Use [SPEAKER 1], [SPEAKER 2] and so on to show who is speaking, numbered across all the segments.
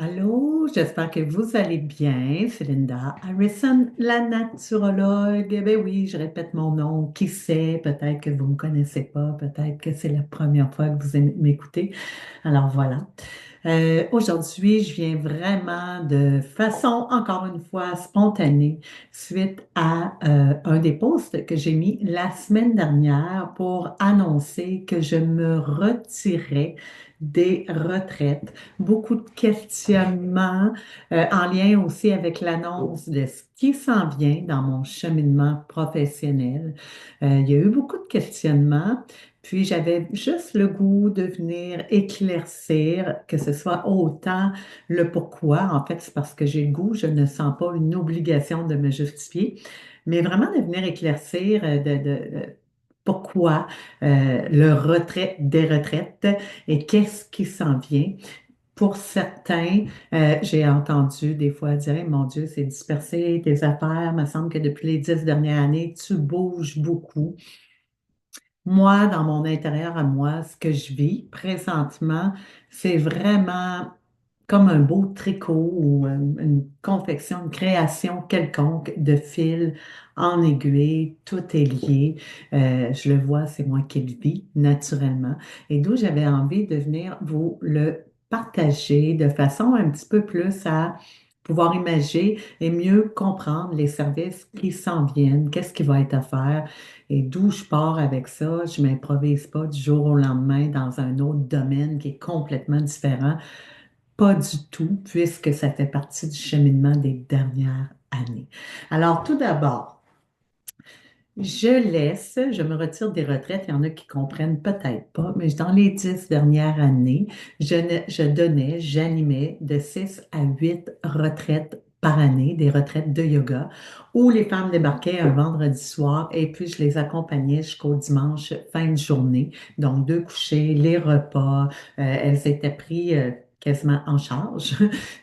[SPEAKER 1] Allô, j'espère que vous allez bien. C'est Linda Harrison, la naturologue. Ben oui, je répète mon nom. Qui sait? Peut-être que vous ne me connaissez pas. Peut-être que c'est la première fois que vous m'écoutez. Alors voilà. Aujourd'hui, je viens vraiment de façon, encore une fois, spontanée, suite à un des posts que j'ai mis la semaine dernière pour annoncer que je me retirais des retraites. Beaucoup de questionnements en lien aussi avec l'annonce de ce qui s'en vient dans mon cheminement professionnel. Il y a eu beaucoup de questionnements. Puis j'avais juste le goût de venir éclaircir, que ce soit autant le pourquoi, en fait, c'est parce que j'ai le goût, je ne sens pas une obligation de me justifier, mais vraiment de venir éclaircir pourquoi le retrait des retraites et qu'est-ce qui s'en vient. Pour certains, j'ai entendu des fois dire, eh, mon Dieu, c'est dispersé, tes affaires, il me semble que depuis les 10 dernières années, tu bouges beaucoup. Moi, dans mon intérieur à moi, ce que je vis présentement, c'est vraiment comme un beau tricot ou une confection, une création quelconque de fil en aiguille, tout est lié. Je le vois, c'est moi qui le vis naturellement. Et d'où j'avais envie de venir vous le partager de façon un petit peu plus à pouvoir imaginer et mieux comprendre les services qui s'en viennent, qu'est-ce qui va être à faire. Et d'où je pars avec ça, je m'improvise pas du jour au lendemain dans un autre domaine qui est complètement différent. Pas du tout, puisque ça fait partie du cheminement des dernières années. Alors, tout d'abord, je me retire des retraites. Il y en a qui comprennent peut-être pas, mais dans les 10 dernières années, j'animais de 6 à 8 retraites par année, des retraites de yoga, où les femmes débarquaient un vendredi soir et puis je les accompagnais jusqu'au dimanche fin de journée. Donc, deux couchers, les repas, elles étaient prises quasiment en charge.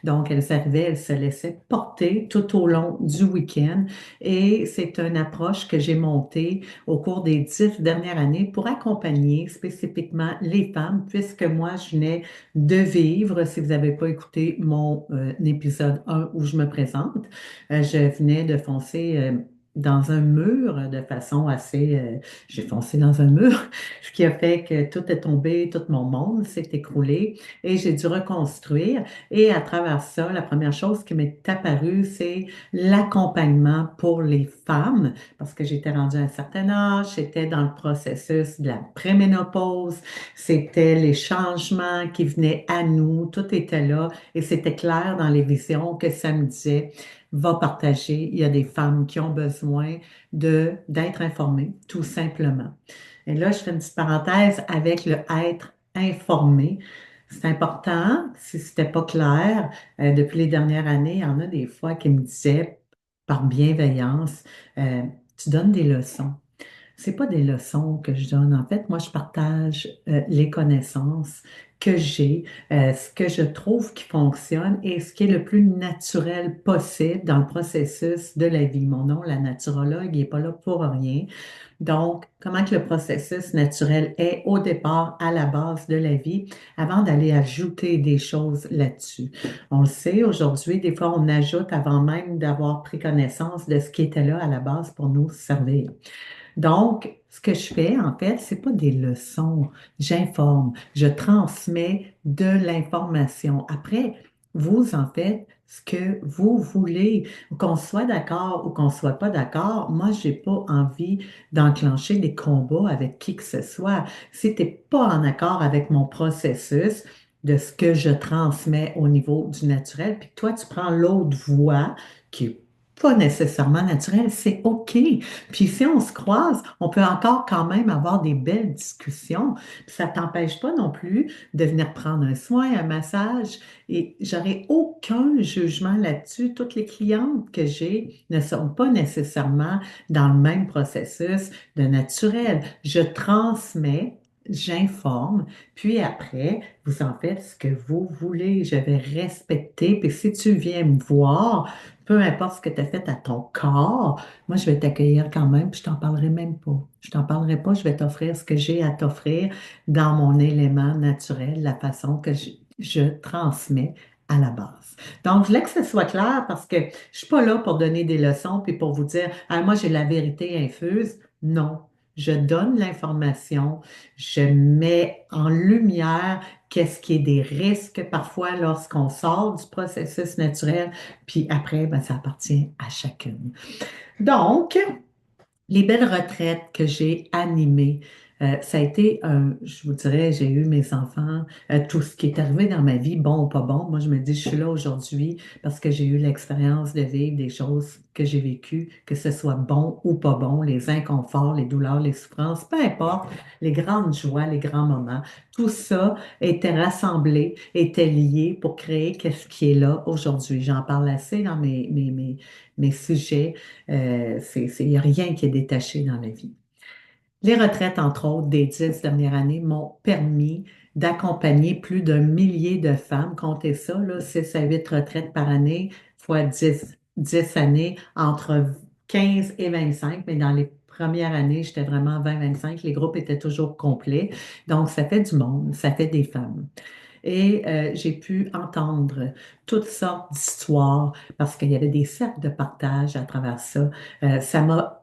[SPEAKER 1] Donc, elles arrivaient, elles se laissaient porter tout au long du week-end. Et c'est une approche que j'ai montée au cours des 10 dernières années pour accompagner spécifiquement les femmes, puisque moi, je venais de vivre, si vous n'avez pas écouté mon épisode 1 où je me présente, je venais de foncer dans un mur de façon assez... j'ai foncé dans un mur, ce qui a fait que tout est tombé, tout mon monde s'est écroulé et j'ai dû reconstruire. Et à travers ça, la première chose qui m'est apparue, c'est l'accompagnement pour les femmes, parce que j'étais rendue à un certain âge, j'étais dans le processus de la préménopause, c'était les changements qui venaient à nous, tout était là et c'était clair dans les visions que ça me disait, va partager, il y a des femmes qui ont besoin d'être informées, tout simplement. Et là, je fais une petite parenthèse avec le être informé. C'est important, si c'était pas clair, depuis les dernières années, il y en a des fois qui me disaient, par bienveillance, euh, tu donnes des leçons. C'est pas des leçons que je donne. En fait, moi, je partage les connaissances que j'ai, ce que je trouve qui fonctionne et ce qui est le plus naturel possible dans le processus de la vie. Mon nom, la naturologue, il n'est pas là pour rien. Donc, comment que le processus naturel est au départ, à la base de la vie, avant d'aller ajouter des choses là-dessus. On le sait, aujourd'hui, des fois, on ajoute avant même d'avoir pris connaissance de ce qui était là à la base pour nous servir. Donc, ce que je fais, en fait, c'est pas des leçons. J'informe, je transmets de l'information. Après, vous en faites ce que vous voulez, qu'on soit d'accord ou qu'on soit pas d'accord. Moi, j'ai pas envie d'enclencher des combats avec qui que ce soit. Si t'es pas en accord avec mon processus, de ce que je transmets au niveau du naturel, puis que toi, tu prends l'autre voie qui est pas nécessairement naturelle, c'est OK. Puis si on se croise, on peut encore quand même avoir des belles discussions. Puis ça t'empêche pas non plus de venir prendre un soin, un massage. Et j'aurai aucun jugement là-dessus. Toutes les clientes que j'ai ne sont pas nécessairement dans le même processus de naturel. Je transmets. J'informe, puis après, vous en faites ce que vous voulez. Je vais respecter. Puis si tu viens me voir, peu importe ce que tu as fait à ton corps, moi, je vais t'accueillir quand même, puis je t'en parlerai même pas. Je t'en parlerai pas, je vais t'offrir ce que j'ai à t'offrir dans mon élément naturel, la façon que je transmets à la base. Donc, je voulais que ce soit clair parce que je ne suis pas là pour donner des leçons puis pour vous dire, ah, moi, j'ai la vérité infuse. Non, je donne l'information, je mets en lumière qu'est-ce qui est des risques parfois lorsqu'on sort du processus naturel, puis après, ben, ça appartient à chacune. Donc, les belles retraites que j'ai animées, ça a été je vous dirais, j'ai eu mes enfants, tout ce qui est arrivé dans ma vie, bon ou pas bon. Moi, je me dis, je suis là aujourd'hui parce que j'ai eu l'expérience de vivre des choses que j'ai vécues, que ce soit bon ou pas bon, les inconforts, les douleurs, les souffrances, peu importe, les grandes joies, les grands moments. Tout ça était rassemblé, était lié pour créer qu'est-ce qui est là aujourd'hui. J'en parle assez dans mes sujets. Il n'y a rien qui est détaché dans la vie. Les retraites, entre autres, des 10 dernières années m'ont permis d'accompagner plus d'un millier de femmes. Comptez ça, là, 6 à 8 retraites par année, fois 10 années, entre 15 et 25. Mais dans les premières années, j'étais vraiment 20-25. Les groupes étaient toujours complets. Donc, ça fait du monde, ça fait des femmes. Et j'ai pu entendre toutes sortes d'histoires parce qu'il y avait des cercles de partage à travers ça. Ça m'a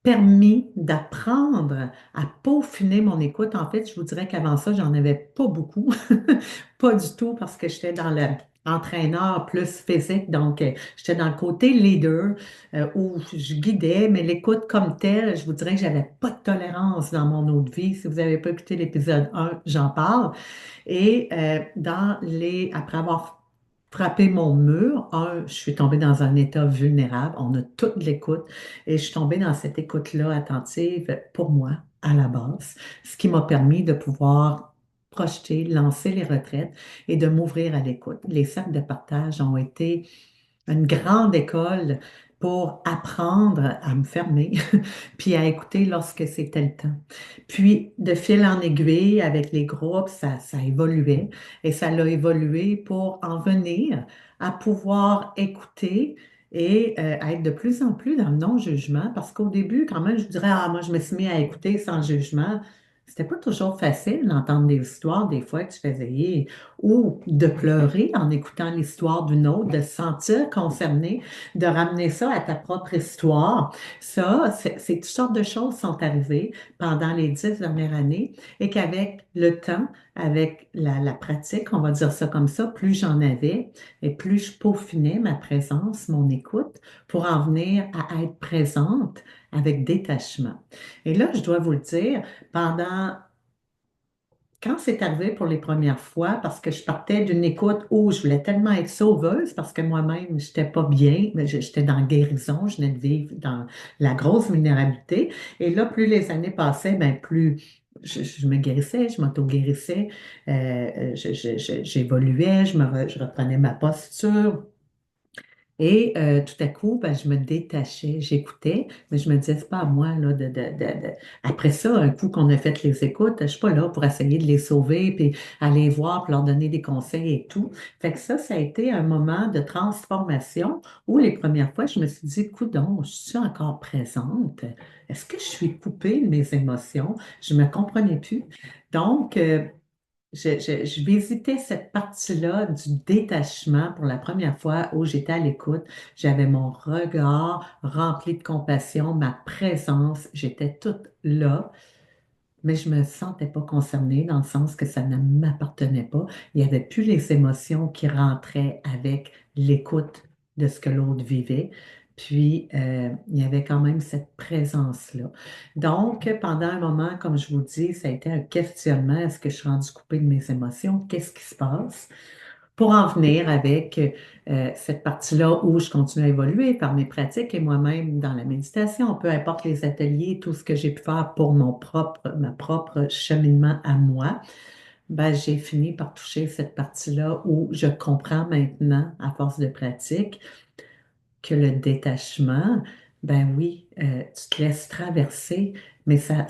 [SPEAKER 1] permis d'apprendre à peaufiner mon écoute. En fait, je vous dirais qu'avant ça, j'en avais pas beaucoup, pas du tout, parce que j'étais dans l'entraîneur plus physique, donc j'étais dans le côté leader où je guidais, mais l'écoute comme telle, je vous dirais que j'avais pas de tolérance dans mon autre vie. Si vous n'avez pas écouté l'épisode 1, j'en parle. Et après avoir frappé mon mur, je suis tombée dans un état vulnérable. On a toute l'écoute et je suis tombée dans cette écoute-là attentive pour moi à la base, ce qui m'a permis de pouvoir projeter, lancer les retraites et de m'ouvrir à l'écoute. Les cercles de partage ont été une grande école pour apprendre à me fermer, puis à écouter lorsque c'était le temps. Puis, de fil en aiguille, avec les groupes, ça évoluait et ça l'a évolué pour en venir à pouvoir écouter et être de plus en plus dans le non-jugement parce qu'au début, quand même, je vous dirais, ah, moi, je me suis mis à écouter sans jugement. C'était pas toujours facile d'entendre des histoires, des fois que tu faisais ou de pleurer en écoutant l'histoire d'une autre, de se sentir concerné, de ramener ça à ta propre histoire. Ça, c'est toutes sortes de choses sont arrivées pendant les 10 dernières années et qu'avec le temps, avec la pratique, on va dire ça comme ça, plus j'en avais et plus je peaufinais ma présence, mon écoute pour en venir à être présente avec détachement. Et là, je dois vous le dire, pendant quand c'est arrivé pour les premières fois, parce que je partais d'une écoute où je voulais tellement être sauveuse, parce que moi-même, je n'étais pas bien, mais j'étais dans la guérison, je venais de vivre dans la grosse vulnérabilité. Et là, plus les années passaient, ben, plus je me guérissais, je m'auto-guérissais, j'évoluais, je reprenais ma posture. Et tout à coup, ben, je me détachais, j'écoutais, mais je me disais, c'est pas à moi, là, Après ça, un coup qu'on a fait les écoutes, je suis pas là pour essayer de les sauver, puis aller voir, puis leur donner des conseils et tout. Fait que ça a été un moment de transformation où les premières fois, je me suis dit, coudonc, je suis encore présente? Est-ce que je suis coupée de mes émotions? Je me comprenais plus. Donc, je visitais cette partie-là du détachement pour la première fois où j'étais à l'écoute. J'avais mon regard rempli de compassion, ma présence, j'étais toute là, mais je me sentais pas concernée dans le sens que ça ne m'appartenait pas. Il n'y avait plus les émotions qui rentraient avec l'écoute de ce que l'autre vivait. Puis, il y avait quand même cette présence-là. Donc, pendant un moment, comme je vous dis, ça a été un questionnement. Est-ce que je suis rendue coupée de mes émotions? Qu'est-ce qui se passe? Pour en venir avec cette partie-là où je continue à évoluer par mes pratiques et moi-même dans la méditation, peu importe les ateliers, tout ce que j'ai pu faire pour ma propre cheminement à moi, ben, j'ai fini par toucher cette partie-là où je comprends maintenant, à force de pratique, que le détachement, ben oui, tu te laisses traverser, mais ça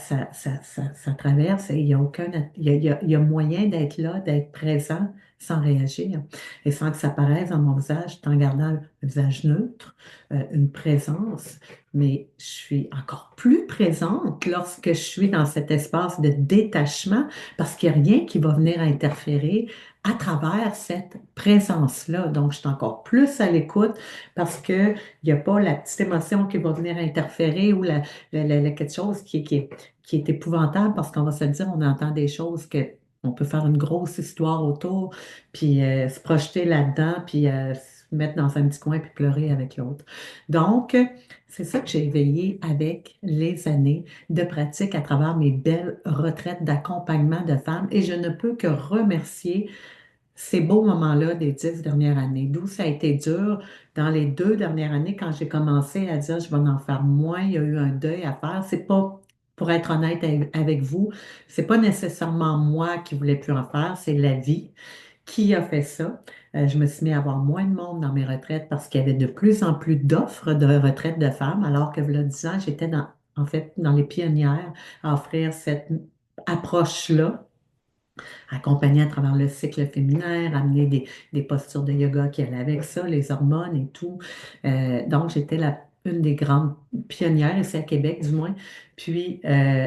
[SPEAKER 1] traverse et il y a aucun, il y a moyen d'être là, d'être présent sans réagir et sans que ça paraisse dans mon visage, tout en gardant le visage neutre, une présence, mais je suis encore plus présente lorsque je suis dans cet espace de détachement parce qu'il n'y a rien qui va venir interférer à travers cette présence-là. Donc, je suis encore plus à l'écoute parce que il n'y a pas la petite émotion qui va venir interférer ou quelque chose qui est épouvantable parce qu'on va se dire, on entend des choses que on peut faire une grosse histoire autour, puis se projeter là-dedans, puis se mettre dans un petit coin puis pleurer avec l'autre. Donc, c'est ça que j'ai éveillé avec les années de pratique à travers mes belles retraites d'accompagnement de femmes et je ne peux que remercier ces beaux moments-là des 10 dernières années, d'où ça a été dur dans les 2 dernières années quand j'ai commencé à dire je vais en faire moins, il y a eu un deuil à faire. C'est pas, pour être honnête avec vous, c'est pas nécessairement moi qui voulais plus en faire, c'est la vie qui a fait ça. Je me suis mis à avoir moins de monde dans mes retraites parce qu'il y avait de plus en plus d'offres de retraites de femmes, alors que, il y a 10 ans, j'étais en fait, dans les pionnières à offrir cette approche-là accompagner à travers le cycle féminin, ramener des postures de yoga qui allaient avec ça, les hormones et tout. Donc, j'étais une des grandes pionnières ici à Québec, du moins. Puis,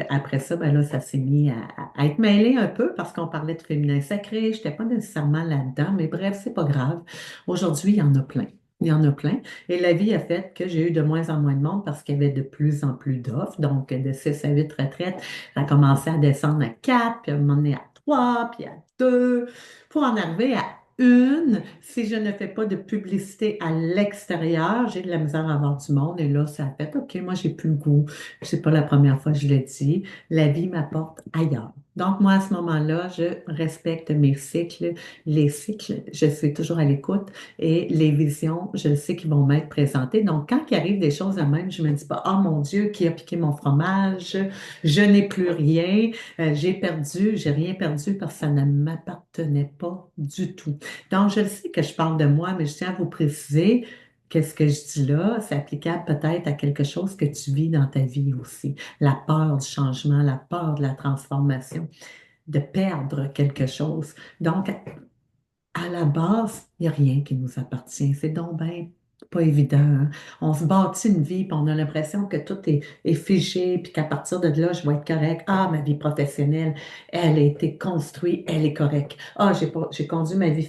[SPEAKER 1] après ça, ben là, ça s'est mis à être mêlé un peu parce qu'on parlait de féminin sacré. Je n'étais pas nécessairement là-dedans, mais bref, c'est pas grave. Aujourd'hui, il y en a plein. Il y en a plein. Et la vie a fait que j'ai eu de moins en moins de monde parce qu'il y avait de plus en plus d'offres. Donc, de 6 à 8 retraites, ça a commencé à descendre à 4, puis à un moment donné à 3, puis à 2, pour en arriver à une. Si je ne fais pas de publicité à l'extérieur, j'ai de la misère à avoir du monde. Et là, ça a fait, OK, moi, j'ai plus le goût. C'est pas la première fois que je le dis. La vie m'apporte ailleurs. Donc, moi, à ce moment-là, je respecte mes cycles. Les cycles, je suis toujours à l'écoute et les visions, je sais qu'ils vont m'être présentées. Donc, quand il arrive des choses à même, je me dis pas, oh mon Dieu, qui a piqué mon fromage? Je n'ai plus rien. J'ai rien perdu parce que ça ne m'appartenait pas du tout. Donc, je sais que je parle de moi, mais je tiens à vous préciser que ce que je dis là, c'est applicable peut-être à quelque chose que tu vis dans ta vie aussi. La peur du changement, la peur de la transformation, de perdre quelque chose. Donc, à la base, il n'y a rien qui nous appartient. C'est donc ben pas évident, hein. On se bâtit une vie, puis on a l'impression que tout est figé, puis qu'à partir de là, je vais être correct. Ah, ma vie professionnelle, elle a été construite, elle est correcte. Ah, j'ai conduit ma vie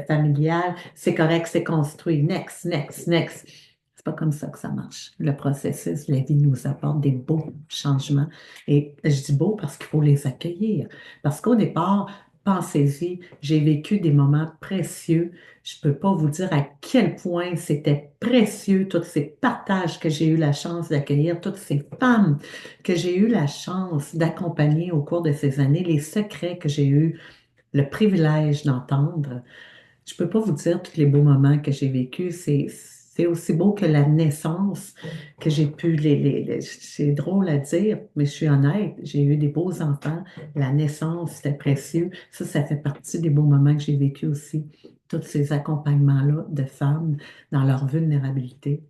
[SPEAKER 1] familiale, c'est correct, c'est construit. Next, next, next. C'est pas comme ça que ça marche. Le processus, la vie nous apporte des beaux changements. Et je dis beaux parce qu'il faut les accueillir. Parce qu'au départ, pensez-y, j'ai vécu des moments précieux. Je ne peux pas vous dire à quel point c'était précieux, tous ces partages que j'ai eu la chance d'accueillir, toutes ces femmes que j'ai eu la chance d'accompagner au cours de ces années, les secrets que j'ai eu le privilège d'entendre. Je ne peux pas vous dire tous les beaux moments que j'ai vécus. C'est aussi beau que la naissance que j'ai pu. C'est drôle à dire, mais je suis honnête. J'ai eu des beaux enfants. La naissance, c'était précieux. Ça fait partie des beaux moments que j'ai vécu aussi. Tous ces accompagnements-là de femmes dans leur vulnérabilité.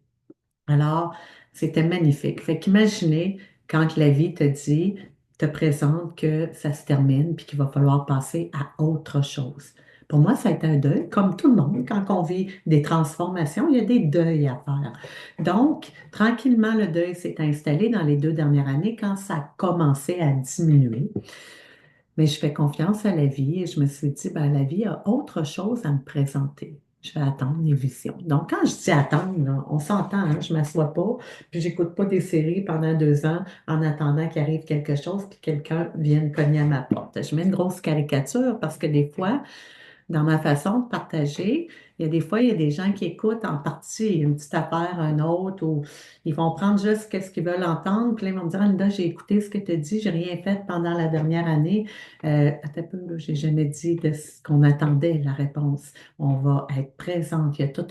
[SPEAKER 1] Alors, c'était magnifique. Fait qu'imaginez quand la vie te dit, te présente que ça se termine puis qu'il va falloir passer à autre chose. Pour moi, ça a été un deuil, comme tout le monde. Quand on vit des transformations, il y a des deuils à faire. Donc, tranquillement, le deuil s'est installé dans les 2 dernières années quand ça a commencé à diminuer. Mais je fais confiance à la vie et je me suis dit, ben, la vie a autre chose à me présenter. Je vais attendre les visions. Donc, quand je dis attendre, là, on s'entend, hein, je ne m'assois pas, puis j'écoute pas des séries pendant 2 ans en attendant qu'il arrive quelque chose, puis quelqu'un vienne cogner à ma porte. Je mets une grosse caricature parce que des fois, dans ma façon de partager, il y a des fois, il y a des gens qui écoutent en partie une petite affaire, un autre, ou ils vont prendre juste ce qu'ils veulent entendre, puis là, ils vont me dire, Linda, j'ai écouté ce que tu as dit, j'ai rien fait pendant la dernière année. Attends un peu, là, j'ai jamais dit de ce qu'on attendait, la réponse. On va être présente. Il y a tout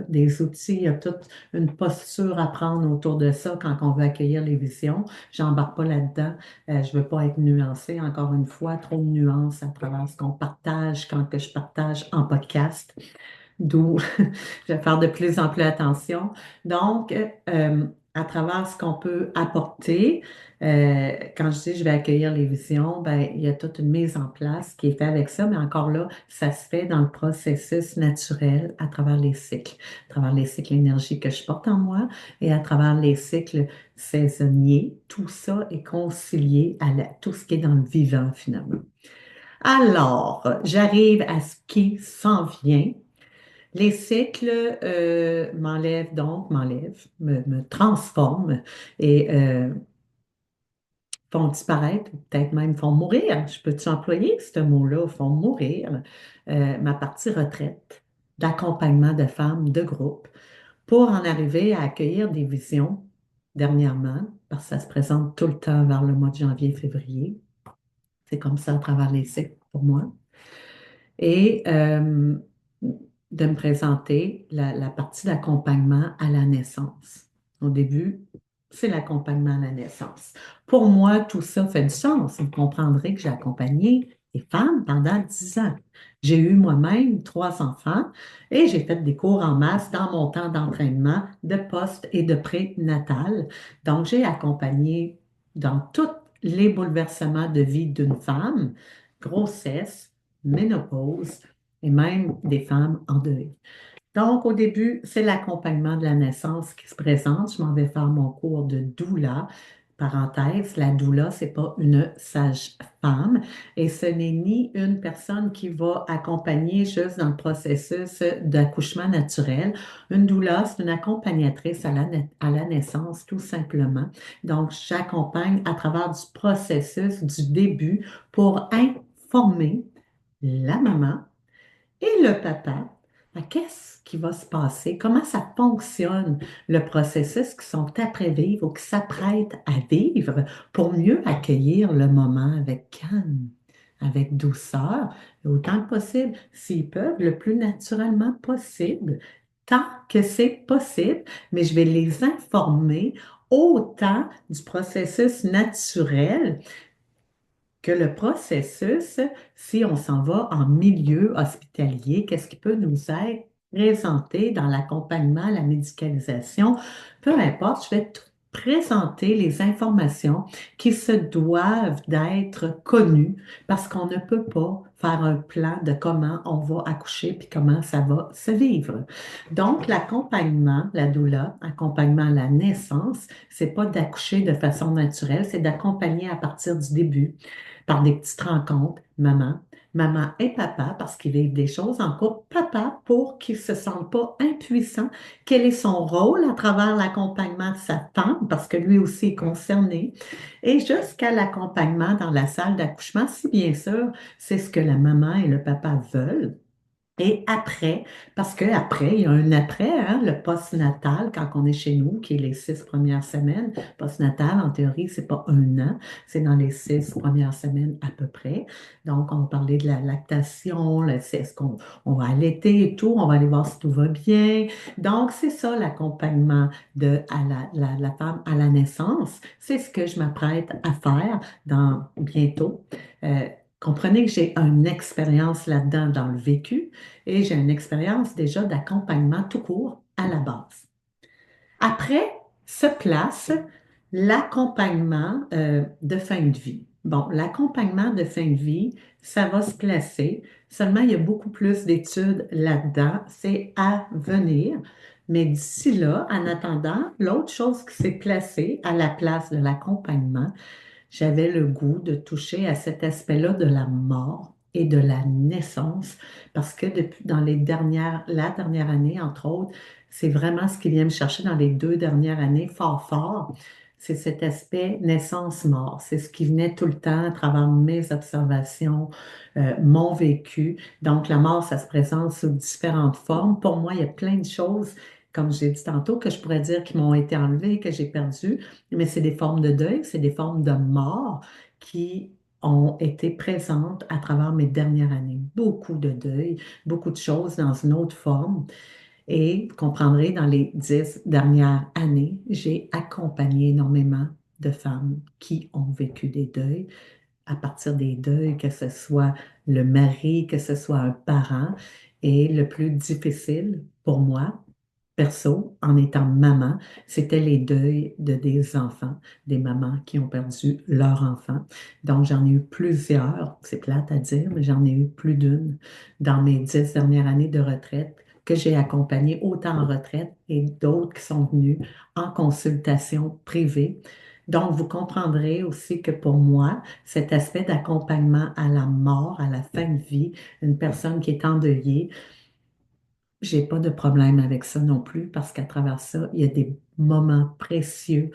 [SPEAKER 1] des outils, il y a toute une posture à prendre autour de ça quand on veut accueillir les visions. J'embarque pas là-dedans. Je veux pas être nuancée, encore une fois, trop de nuances à travers ce qu'on partage quand que je partage en podcast, d'où je vais faire de plus en plus attention. Donc, à travers ce qu'on peut apporter. Quand je dis je vais accueillir les visions, ben, il y a toute une mise en place qui est faite avec ça, mais encore là, ça se fait dans le processus naturel à travers les cycles, à travers les cycles énergie que je porte en moi et à travers les cycles saisonniers. Tout ça est concilié à tout ce qui est dans le vivant finalement. Alors, j'arrive à ce qui s'en vient. Les cycles m'enlèvent, me transforment et font disparaître, ou peut-être même font mourir. Je peux-tu employer ce mot-là, font mourir, ma partie retraite d'accompagnement de femmes, de groupe, pour en arriver à accueillir des visions dernièrement, parce que ça se présente tout le temps vers le mois de janvier, février. C'est comme ça à travers les cycles pour moi. Et de me présenter la partie d'accompagnement à la naissance. Au début, c'est l'accompagnement à la naissance. Pour moi, tout ça fait du sens. Vous comprendrez que j'ai accompagné des femmes pendant 10 ans. J'ai eu moi-même 3 enfants et j'ai fait des cours en masse dans mon temps d'entraînement de post et de prénatal. Donc, j'ai accompagné dans tous les bouleversements de vie d'une femme, grossesse, ménopause et même des femmes en deuil. Donc, au début, c'est l'accompagnement de la naissance qui se présente. Je m'en vais faire mon cours de doula. Parenthèse, la doula, c'est pas une sage-femme et ce n'est ni une personne qui va accompagner juste dans le processus d'accouchement naturel. Une doula, c'est une accompagnatrice à la naissance, tout simplement. Donc, j'accompagne à travers du processus du début pour informer la maman et le papa, ben, qu'est-ce qui va se passer? Comment ça fonctionne, le processus qui sont après vivre ou qui s'apprêtent à vivre pour mieux accueillir le moment avec calme, avec douceur, et autant que possible, s'ils peuvent, le plus naturellement possible, tant que c'est possible, mais je vais les informer autant du processus naturel que le processus, si on s'en va en milieu hospitalier, qu'est-ce qui peut nous être présenté dans l'accompagnement, la médicalisation, peu importe, je vais tout présenter les informations qui se doivent d'être connues parce qu'on ne peut pas faire un plan de comment on va accoucher puis comment ça va se vivre. Donc, l'accompagnement, la doula, accompagnement à la naissance, c'est pas d'accoucher de façon naturelle, c'est d'accompagner à partir du début par des petites rencontres, maman et papa, parce qu'ils vivent des choses en couple, papa pour qu'il ne se sente pas impuissant, quel est son rôle à travers l'accompagnement de sa femme, parce que lui aussi est concerné, et jusqu'à l'accompagnement dans la salle d'accouchement, si bien sûr, c'est ce que la maman et le papa veulent. Et après, parce qu'après, il y a un après, hein, le postnatal, quand on est chez nous, qui est les 6 premières semaines. Postnatal, en théorie, c'est pas un an, c'est dans les 6 premières semaines à peu près. Donc, on parlait de la lactation, c'est est-ce qu'on va allaiter et tout, on va aller voir si tout va bien. Donc, c'est ça l'accompagnement à la femme à la naissance. C'est ce que je m'apprête à faire dans bientôt. Comprenez que j'ai une expérience là-dedans dans le vécu et j'ai une expérience déjà d'accompagnement tout court à la base. Après se place l'accompagnement de fin de vie. Bon, l'accompagnement de fin de vie, ça va se placer. Seulement, il y a beaucoup plus d'études là-dedans. C'est à venir. Mais d'ici là, en attendant, l'autre chose qui s'est placée à la place de l'accompagnement, j'avais le goût de toucher à cet aspect-là de la mort et de la naissance, parce que dans la dernière année, entre autres, c'est vraiment ce qui vient me chercher dans les 2 dernières années, fort, fort. C'est cet aspect naissance-mort. C'est ce qui venait tout le temps à travers mes observations, mon vécu. Donc, la mort, ça se présente sous différentes formes. Pour moi, il y a plein de choses, comme j'ai dit tantôt, que je pourrais dire qui m'ont été enlevées, que j'ai perdues, mais c'est des formes de deuil, c'est des formes de mort qui ont été présentes à travers mes dernières années. Beaucoup de deuil, beaucoup de choses dans une autre forme. Et vous comprendrez, dans les 10 dernières années, j'ai accompagné énormément de femmes qui ont vécu des deuils, à partir des deuils, que ce soit le mari, que ce soit un parent. Et le plus difficile pour moi, perso, en étant maman, c'était les deuils de des enfants, des mamans qui ont perdu leur enfant. Donc, j'en ai eu plusieurs, c'est plate à dire, mais j'en ai eu plus d'une dans mes 10 dernières années de retraite que j'ai accompagnées, autant en retraite et d'autres qui sont venues en consultation privée. Donc, vous comprendrez aussi que pour moi, cet aspect d'accompagnement à la mort, à la fin de vie, une personne qui est endeuillée, j'ai pas de problème avec ça non plus parce qu'à travers ça, il y a des moments précieux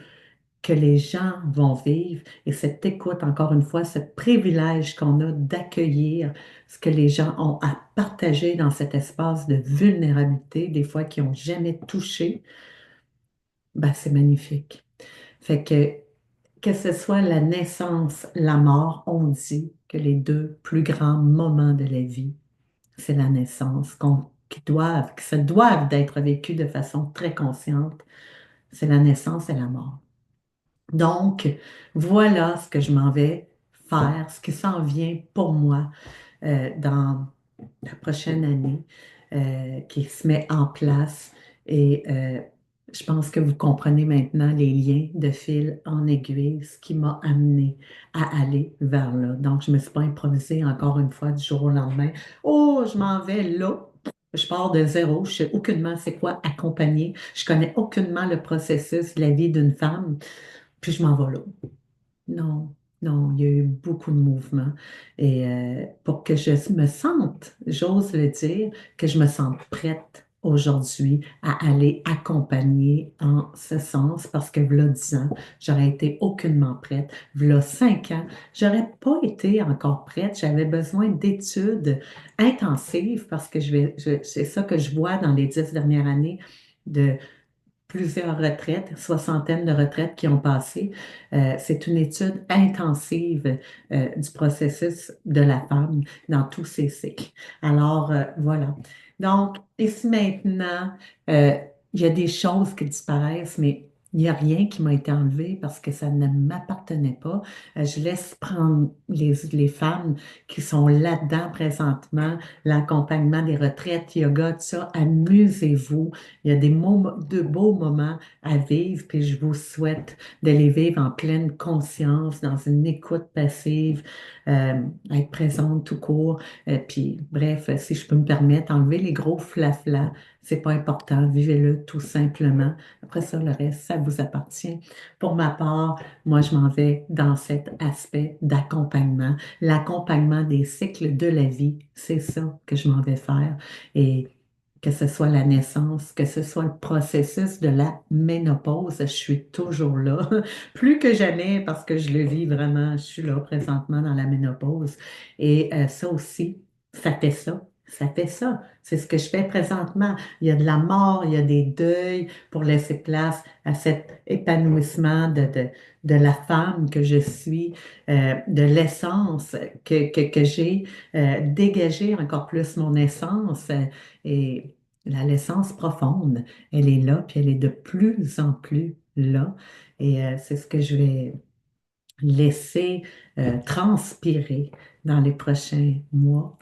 [SPEAKER 1] que les gens vont vivre et cette écoute, encore une fois, ce privilège qu'on a d'accueillir ce que les gens ont à partager dans cet espace de vulnérabilité, des fois qui n'ont jamais touché, ben, c'est magnifique. Fait que ce soit la naissance, la mort, on dit que les deux plus grands moments de la vie, c'est la naissance, qui se doivent d'être vécus de façon très consciente. C'est la naissance et la mort. Donc, voilà ce que je m'en vais faire, ce qui s'en vient pour moi dans la prochaine année qui se met en place. Et je pense que vous comprenez maintenant les liens de fil en aiguille, ce qui m'a amené à aller vers là. Donc, je ne me suis pas improvisée encore une fois du jour au lendemain. Oh, je m'en vais là. Je pars de zéro. Je sais aucunement c'est quoi accompagner. Je connais aucunement le processus de la vie d'une femme. Puis je m'en vais là. Non, non, il y a eu beaucoup de mouvements. Et pour que je me sente, j'ose le dire, que je me sente prête aujourd'hui à aller accompagner en ce sens, parce que v'là 10 ans, j'aurais été aucunement prête. V'là 5 ans, j'aurais pas été encore prête. J'avais besoin d'études intensives parce que c'est ça que je vois dans les 10 dernières années de plusieurs retraites, soixantaine de retraites qui ont passé. C'est une étude intensive du processus de la femme dans tous ses cycles. Alors, voilà. Donc, ici maintenant, euh, il y a des choses qui disparaissent, mais il n'y a rien qui m'a été enlevé parce que ça ne m'appartenait pas. Je laisse prendre les femmes qui sont là-dedans présentement, l'accompagnement des retraites, yoga, tout ça. Amusez-vous. Il y a de beaux moments à vivre, puis je vous souhaite de les vivre en pleine conscience, dans une écoute passive, être présente tout court. Puis, bref, si je peux me permettre, enlever les gros flaflas, c'est pas important, vivez-le tout simplement. Après ça, le reste, ça vous appartient. Pour ma part, moi, je m'en vais dans cet aspect d'accompagnement, l'accompagnement des cycles de la vie, c'est ça que je m'en vais faire. Et que ce soit la naissance, que ce soit le processus de la ménopause, je suis toujours là, plus que jamais parce que je le vis vraiment, je suis là présentement dans la ménopause. Et ça aussi, ça fait ça. Ça fait ça. C'est ce que je fais présentement. Il y a de la mort, il y a des deuils pour laisser place à cet épanouissement de la femme que je suis, de l'essence que j'ai, dégager encore plus mon essence. Et la naissance profonde, elle est là, puis elle est de plus en plus là. Et c'est ce que je vais laisser transpirer dans les prochains mois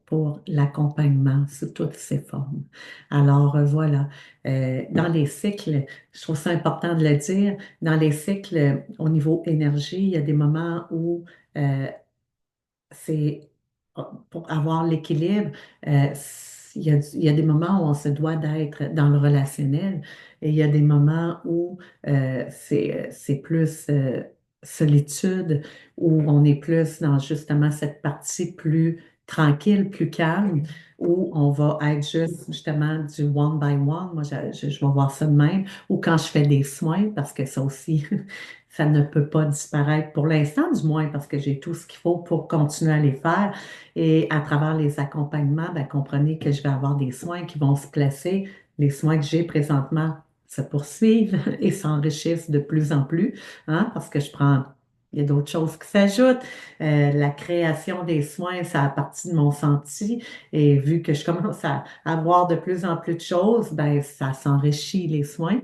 [SPEAKER 1] pour l'accompagnement sous toutes ses formes. Alors voilà. Dans les cycles, je trouve ça important de le dire, dans les cycles au niveau énergie, il y a des moments où euh, c'est pour avoir l'équilibre, il y a des moments où on se doit d'être dans le relationnel et il y a des moments où c'est plus solitude, où on est plus dans justement cette partie plus tranquille, plus calme, où on va être juste justement du one by one. Moi, je vais voir ça de même. Ou quand je fais des soins, parce que ça aussi, ça ne peut pas disparaître pour l'instant, du moins, parce que j'ai tout ce qu'il faut pour continuer à les faire. Et à travers les accompagnements, ben, comprenez que je vais avoir des soins qui vont se placer. Les soins que j'ai présentement se poursuivent et s'enrichissent de plus en plus, hein, parce que il y a d'autres choses qui s'ajoutent. La création des soins, ça a parti de mon senti. Et vu que je commence à avoir de plus en plus de choses, ben, ça s'enrichit les soins.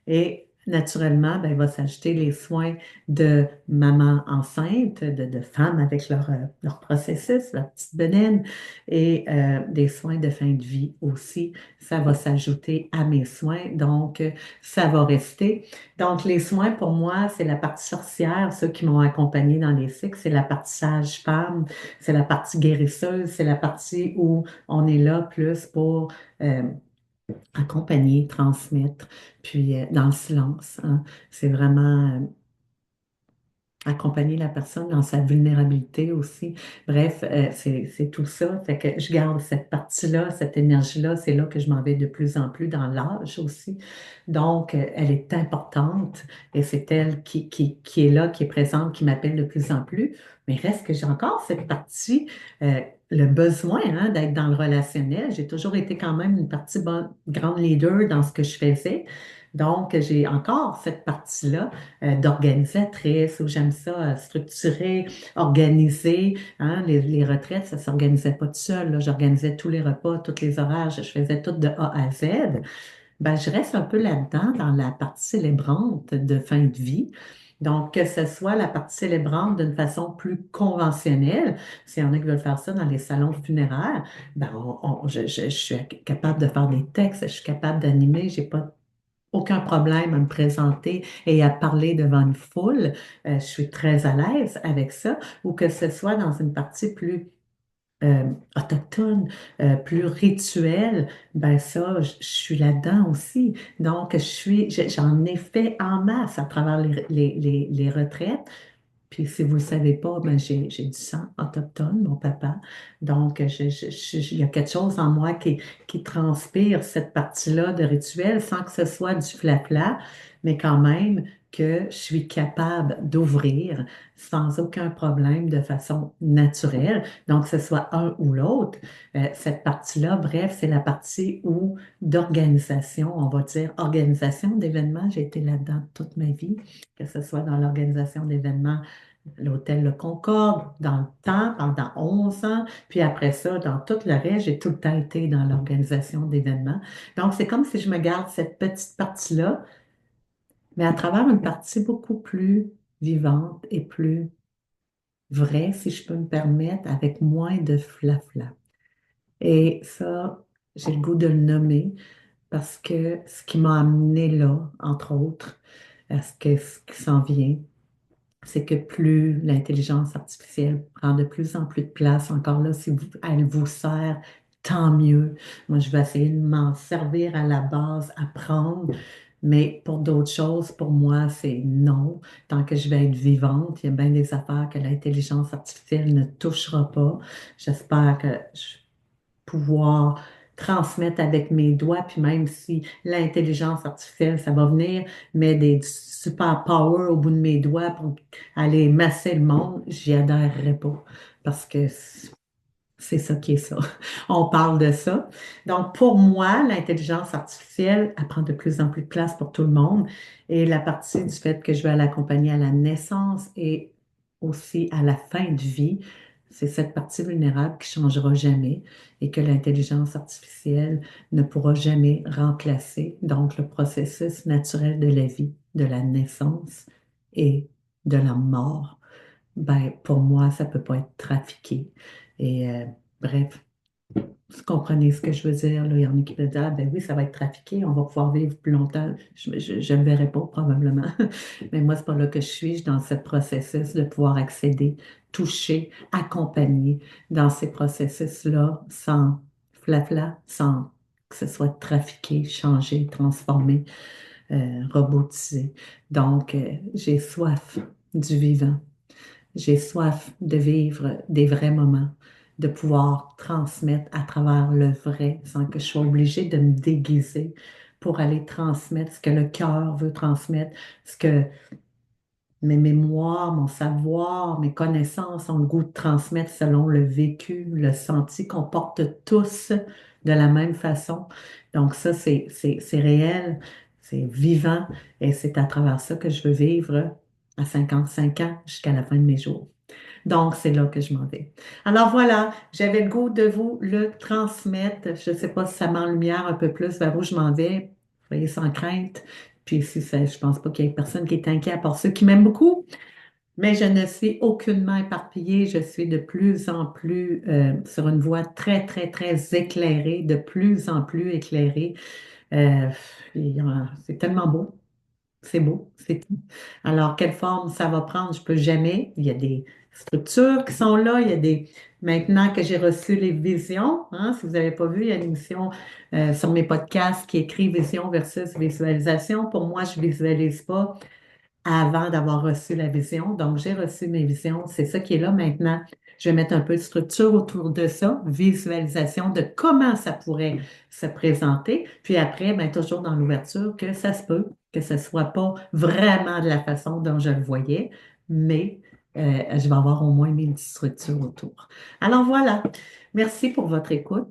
[SPEAKER 1] Et naturellement, ben, il va s'ajouter les soins de maman enceinte, de femmes avec leur processus, leur petite bedaine, et des soins de fin de vie aussi. Ça va s'ajouter à mes soins, donc ça va rester. Donc, les soins, pour moi, c'est la partie sorcière, ceux qui m'ont accompagnée dans les cycles, c'est la partie sage-femme, c'est la partie guérisseuse, c'est la partie où on est là plus pour accompagner, transmettre, puis dans le silence, hein. C'est vraiment accompagner la personne dans sa vulnérabilité aussi. Bref, c'est tout ça. Fait que je garde cette partie-là, cette énergie-là, c'est là que je m'en vais de plus en plus dans l'âge aussi. Donc, elle est importante et c'est elle qui est là, qui est présente, qui m'appelle de plus en plus. Mais reste que j'ai encore cette partie, le besoin hein, d'être dans le relationnel. J'ai toujours été quand même une partie grande leader dans ce que je faisais. Donc, j'ai encore cette partie-là d'organisatrice, où j'aime ça structurer, organiser. Hein. Les retraites, ça ne s'organisait pas tout seul. Là. J'organisais tous les repas, tous les horaires, je faisais tout de A à Z. Ben, je reste un peu là-dedans, dans la partie célébrante de fin de vie. Donc, que ce soit la partie célébrante d'une façon plus conventionnelle, s'il y en a qui veulent faire ça dans les salons funéraires, ben je suis capable de faire des textes, je suis capable d'animer, j'ai pas aucun problème à me présenter et à parler devant une foule. Je suis très à l'aise avec ça, ou que ce soit dans une partie plus autochtone, plus rituelle, ben ça, je suis là-dedans aussi. Donc, j'en ai fait en masse à travers les retraites. Puis si vous ne le savez pas, ben j'ai du sang autochtone, mon papa. Donc, il y a quelque chose en moi qui transpire cette partie-là de rituel sans que ce soit du flafla, mais quand même que je suis capable d'ouvrir sans aucun problème de façon naturelle. Donc, que ce soit un ou l'autre, cette partie-là, bref, c'est la partie où d'organisation, on va dire organisation d'événements. J'ai été là-dedans toute ma vie, que ce soit dans l'organisation d'événements l'hôtel Le Concorde dans le temps, pendant 11 ans. Puis après ça, dans tout le reste, j'ai tout le temps été dans l'organisation d'événements. Donc, c'est comme si je me garde cette petite partie-là, mais à travers une partie beaucoup plus vivante et plus vraie, si je peux me permettre, avec moins de flafla. Et ça, j'ai le goût de le nommer parce que ce qui m'a amené là, entre autres, à ce qui s'en vient, c'est que plus l'intelligence artificielle prend de plus en plus de place, encore là, si elle vous sert, tant mieux. Moi, je vais essayer de m'en servir à la base, apprendre, mais pour d'autres choses, pour moi, c'est non. Tant que je vais être vivante, il y a bien des affaires que l'intelligence artificielle ne touchera pas. J'espère que je pouvoir transmettre avec mes doigts, puis même si l'intelligence artificielle, ça va venir, mais des super power au bout de mes doigts pour aller masser le monde, j'y adhérerai pas parce que c'est ça qui est ça. On parle de ça. Donc, pour moi, l'intelligence artificielle, elle prend de plus en plus de place pour tout le monde. Et la partie du fait que je vais l'accompagner à la naissance et aussi à la fin de vie, c'est cette partie vulnérable qui ne changera jamais et que l'intelligence artificielle ne pourra jamais remplacer. Donc, le processus naturel de la vie, de la naissance et de la mort, ben, pour moi, ça ne peut pas être trafiqué. Et bref, vous comprenez ce que je veux dire, là. Il y en a qui peuvent dire, ah, ben oui, ça va être trafiqué, on va pouvoir vivre plus longtemps. Je ne le verrai pas probablement. Mais moi, c'est pas là que je suis. Je suis dans ce processus de pouvoir accéder, toucher, accompagner dans ces processus-là sans flafla, sans que ce soit trafiqué, changé, transformé, robotisé. Donc, j'ai soif du vivant. J'ai soif de vivre des vrais moments, de pouvoir transmettre à travers le vrai sans que je sois obligée de me déguiser pour aller transmettre ce que le cœur veut transmettre, ce que mes mémoires, mon savoir, mes connaissances ont le goût de transmettre selon le vécu, le senti qu'on porte tous de la même façon. Donc ça, c'est réel, c'est vivant et c'est à travers ça que je veux vivre à 55 ans jusqu'à la fin de mes jours. Donc, c'est là que je m'en vais. Alors voilà, j'avais le goût de vous le transmettre. Je ne sais pas si ça met en lumière un peu plus vers où je m'en vais. Soyez sans crainte. Puis ici, je pense pas qu'il y ait personne qui est inquiet à part ceux qui m'aiment beaucoup. Mais je ne suis aucunement éparpillée. Je suis de plus en plus sur une voie très, très, très éclairée, de plus en plus éclairée. Euh, c'est tellement beau. C'est beau, c'est tout. Alors, quelle forme ça va prendre, je peux jamais. Il y a des structures qui sont là. Il y a des. Maintenant que j'ai reçu les visions, hein, si vous n'avez pas vu, il y a une émission sur mes podcasts qui écrit vision versus visualisation. Pour moi, je visualise pas avant d'avoir reçu la vision. Donc, j'ai reçu mes visions. C'est ça qui est là maintenant. Je vais mettre un peu de structure autour de ça, visualisation de comment ça pourrait se présenter. Puis après, ben, toujours dans l'ouverture, que ça se peut, que ce ne soit pas vraiment de la façon dont je le voyais, mais je vais avoir au moins mis une petite structure autour. Alors voilà. Merci pour votre écoute.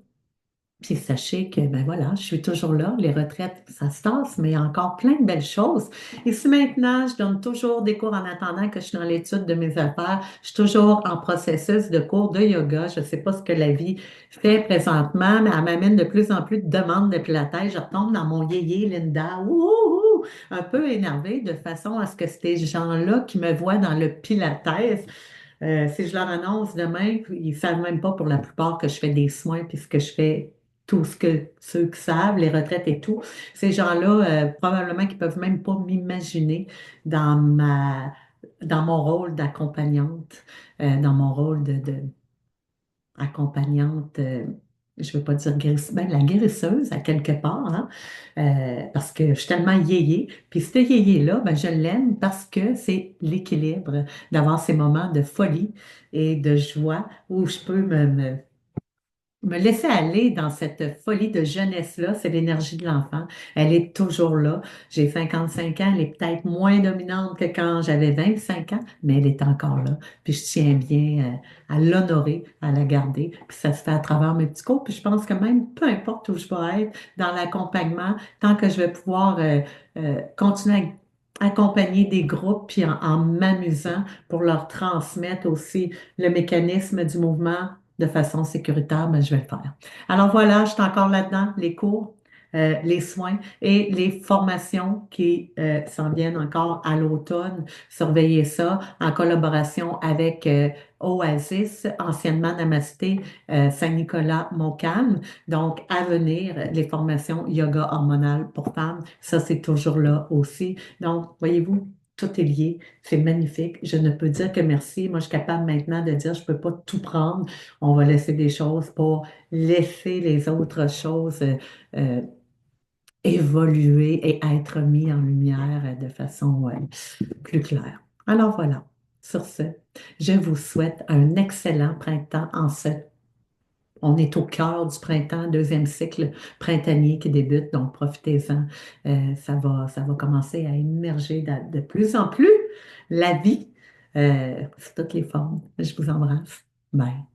[SPEAKER 1] Puis sachez que, ben voilà, je suis toujours là. Les retraites, ça se tasse, mais il y a encore plein de belles choses. Et si maintenant, je donne toujours des cours en attendant que je suis dans l'étude de mes affaires, je suis toujours en processus de cours de yoga. Je ne sais pas ce que la vie fait présentement, mais elle m'amène de plus en plus de demandes de pilates. Je retombe dans mon yéyé, Linda, ouh, un peu énervée de façon à ce que ces gens-là qui me voient dans le pilates si je leur annonce demain, ils ne savent même pas pour la plupart que je fais des soins puisque je fais tout ce que ceux qui savent, les retraites et tout. Ces gens-là, probablement qu'ils ne peuvent même pas m'imaginer dans dans mon rôle d'accompagnante, dans mon rôle de accompagnante, je ne veux pas dire guérisseuse, ben, la guérisseuse à quelque part, hein, parce que je suis tellement yéyé. Puis ce yéyé-là, ben, je l'aime parce que c'est l'équilibre d'avoir ces moments de folie et de joie où je peux me laisser aller dans cette folie de jeunesse-là, c'est l'énergie de l'enfant. Elle est toujours là. J'ai 55 ans, elle est peut-être moins dominante que quand j'avais 25 ans, mais elle est encore là. Puis je tiens bien à l'honorer, à la garder. Puis ça se fait à travers mes petits cours. Puis je pense que même peu importe où je vais être dans l'accompagnement, tant que je vais pouvoir continuer à accompagner des groupes, puis en m'amusant pour leur transmettre aussi le mécanisme du mouvement de façon sécuritaire, ben, je vais le faire. Alors voilà, je suis encore là-dedans, les cours, les soins et les formations qui s'en viennent encore à l'automne. Surveillez ça en collaboration avec Oasis, anciennement Namasté, Saint-Nicolas, Montcalm. Donc, à venir, les formations yoga hormonal pour femmes, ça, c'est toujours là aussi. Donc, voyez-vous, tout est lié. C'est magnifique. Je ne peux dire que merci. Moi, je suis capable maintenant de dire, je ne peux pas tout prendre. On va laisser des choses pour laisser les autres choses euh, évoluer et être mis en lumière de façon plus claire. Alors voilà, sur ce, je vous souhaite un excellent printemps en ce. On est au cœur du printemps, deuxième cycle printanier qui débute, donc profitez-en. Ça va commencer à émerger de plus en plus la vie sous toutes les formes. Je vous embrasse. Bye.